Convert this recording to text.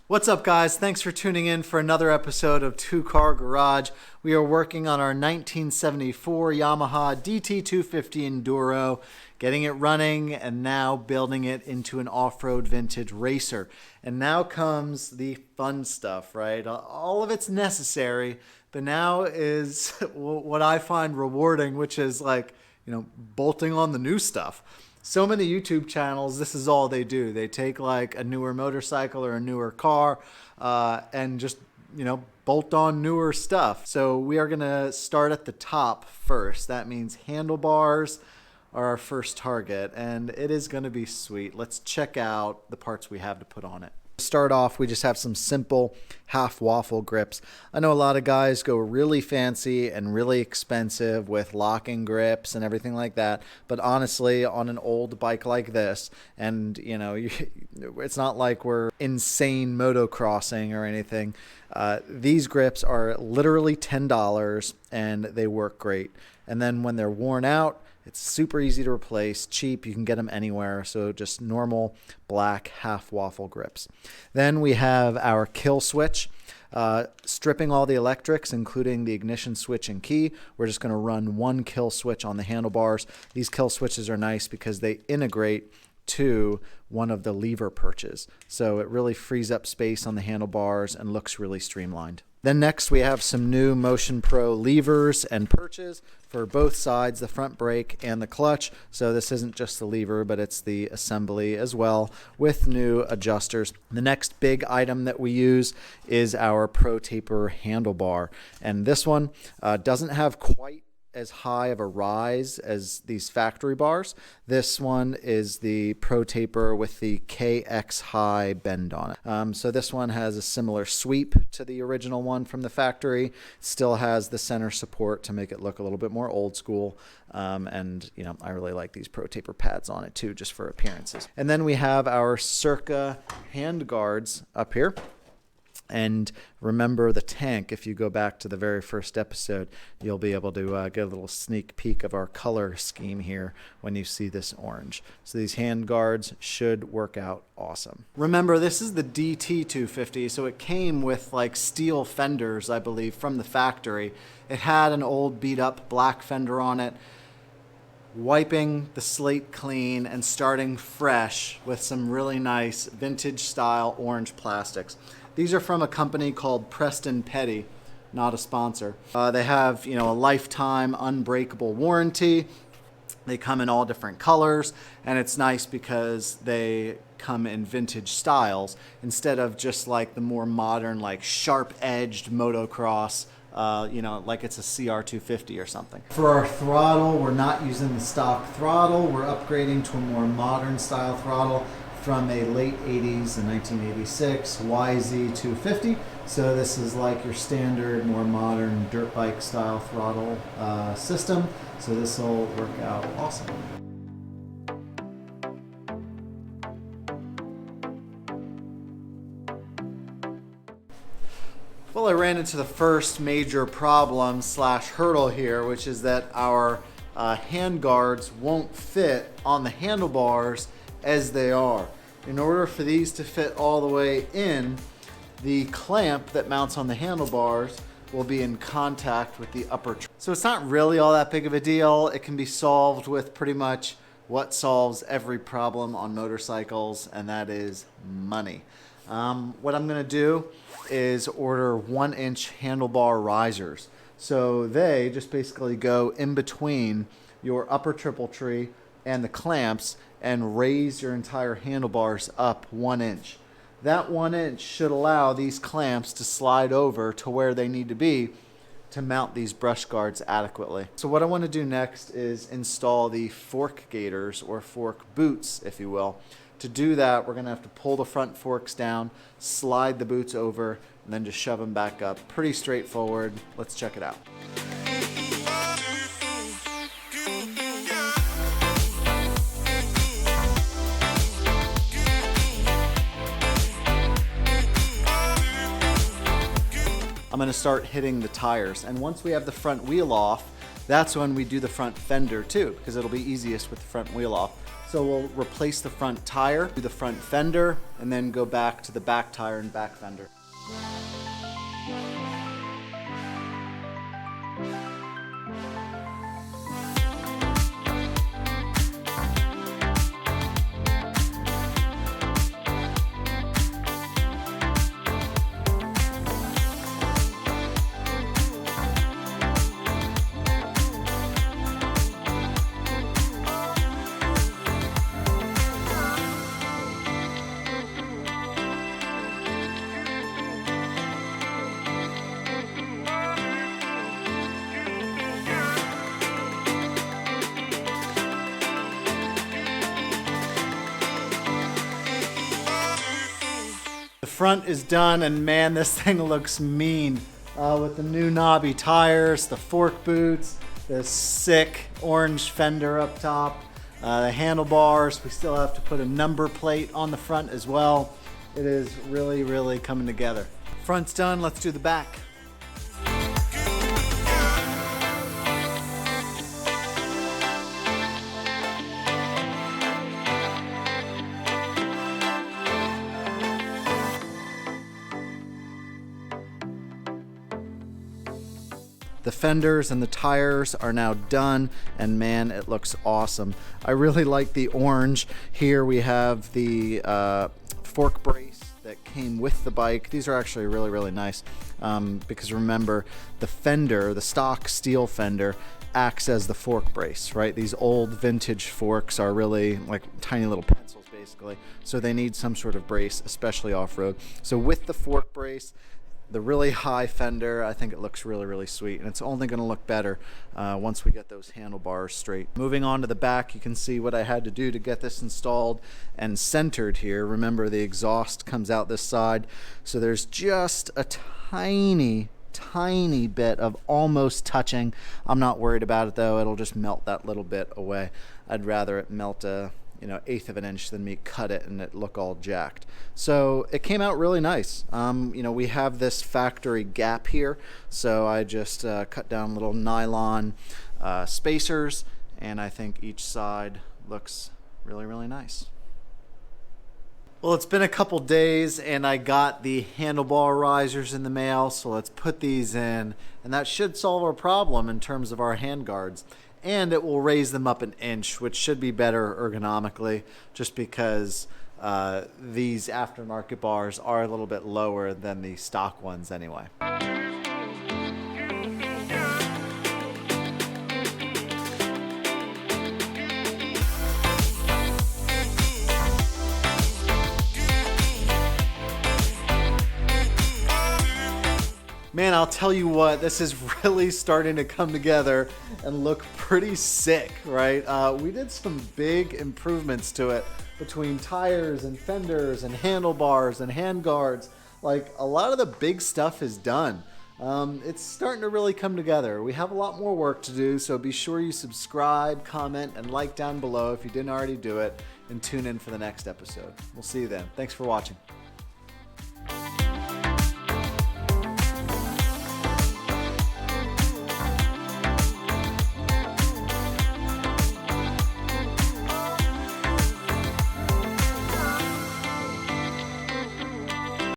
What's up, guys? Thanks for tuning in for another episode of Two Car Garage. We are working on our 1974 Yamaha DT250 Enduro, getting it running and now building it into an off-road vintage racer. And now comes the fun stuff, right? All of it's necessary, but now is what I find rewarding, which is like, bolting on the new stuff. So many YouTube channels, this is all they do. They take like a newer motorcycle or a newer car and just, bolt on newer stuff. So we are going to start at the top first. That means handlebars are our first target, and it is going to be sweet. Let's check out the parts we have to put on it. To start off, we just have some simple half waffle grips. I know a lot of guys go really fancy and really expensive with locking grips and everything like that, but honestly, on an old bike like this, and it's not like we're insane motocrossing or anything, these grips are literally $10 and they work great. And then when they're worn out, it's super easy to replace, cheap, you can get them anywhere, so just normal black half waffle grips. Then we have our kill switch, stripping all the electrics, including the ignition switch and key. We're just going to run one kill switch on the handlebars. These kill switches are nice because they integrate to one of the lever perches, so it really frees up space on the handlebars and looks really streamlined. Then next we have some new Motion Pro levers and perches for both sides, the front brake and the clutch. So this isn't just the lever, but it's the assembly as well with new adjusters. The next big item that we use is our ProTaper handlebar. And this one doesn't have quite as high of a rise as these factory bars. This one is the ProTaper with the KX high bend on it. So this one has a similar sweep to the original one from the factory. Still has the center support to make it look a little bit more old school. And I really like these ProTaper pads on it too, just for appearances. And then we have our Circa hand guards up here. And remember the tank, if you go back to the very first episode, you'll be able to get a little sneak peek of our color scheme here when you see this orange. So these hand guards should work out awesome. Remember, this is the DT250, so it came with like steel fenders, I believe, from the factory. It had an old beat up black fender on it. Wiping the slate clean and starting fresh with some really nice vintage style orange plastics. These are from a company called Preston Petty, not a sponsor. They have, a lifetime unbreakable warranty. They come in all different colors, and it's nice because they come in vintage styles instead of just like the more modern, like sharp-edged motocross, like it's a CR250 or something. For our throttle, we're not using the stock throttle. We're upgrading to a more modern style throttle from a late 80s, a 1986 YZ250. So this is like your standard, more modern dirt bike style throttle system. So this will work out awesome. Well, I ran into the first major problem / hurdle here, which is that our hand guards won't fit on the handlebars as they are. In order for these to fit all the way in, the clamp that mounts on the handlebars will be in contact with the upper trim. So it's not really all that big of a deal. It can be solved with pretty much what solves every problem on motorcycles, and that is money. What I'm gonna do is order 1-inch handlebar risers. So they just basically go in between your upper triple tree and the clamps and raise your entire handlebars up 1 inch. That 1 inch should allow these clamps to slide over to where they need to be to mount these brush guards adequately. So what I want to do next is install the fork gaiters, or fork boots, if you will. To do that, we're going to have to pull the front forks down, slide the boots over, and then just shove them back up. Pretty straightforward. Let's check it out. I'm going to start hitting the tires, and once we have the front wheel off, that's when we do the front fender too, because it'll be easiest with the front wheel off. So we'll replace the front tire, do the front fender, and then go back to the back tire and back fender. The front is done, and man, this thing looks mean with the new knobby tires, the fork boots, the sick orange fender up top, the handlebars. We still have to put a number plate on the front as well. It is really, really coming together. Front's done, let's do the back. The fenders and the tires are now done, and man, it looks awesome. I really like the orange. Here we have the fork brace that came with the bike. These are actually really, really nice because remember, the fender, the stock steel fender, acts as the fork brace, right? These old vintage forks are really like tiny little pencils basically, so they need some sort of brace, especially off-road. So with the fork brace, the really high fender, I think it looks really, really sweet, and it's only going to look better once we get those handlebars straight. Moving on to the back, you can see what I had to do to get this installed and centered here. Remember, the exhaust comes out this side, so there's just a tiny bit of almost touching. I'm not worried about it though. It'll just melt that little bit away. I'd rather it melt a 1/8 of an inch than me cut it and it look all jacked. So it came out really nice. We have this factory gap here, so I just cut down little nylon spacers, and I think each side looks really, really nice. Well, it's been a couple days and I got the handlebar risers in the mail, so let's put these in, and that should solve our problem in terms of our handguards. And it will raise them up an inch, which should be better ergonomically, just because these aftermarket bars are a little bit lower than the stock ones anyway. Man, I'll tell you what, this is really starting to come together and look pretty sick, right? We did some big improvements to it between tires and fenders and handlebars and handguards. Like, a lot of the big stuff is done. It's starting to really come together. We have a lot more work to do, so be sure you subscribe, comment, and like down below if you didn't already do it, and tune in for the next episode. We'll see you then. Thanks for watching.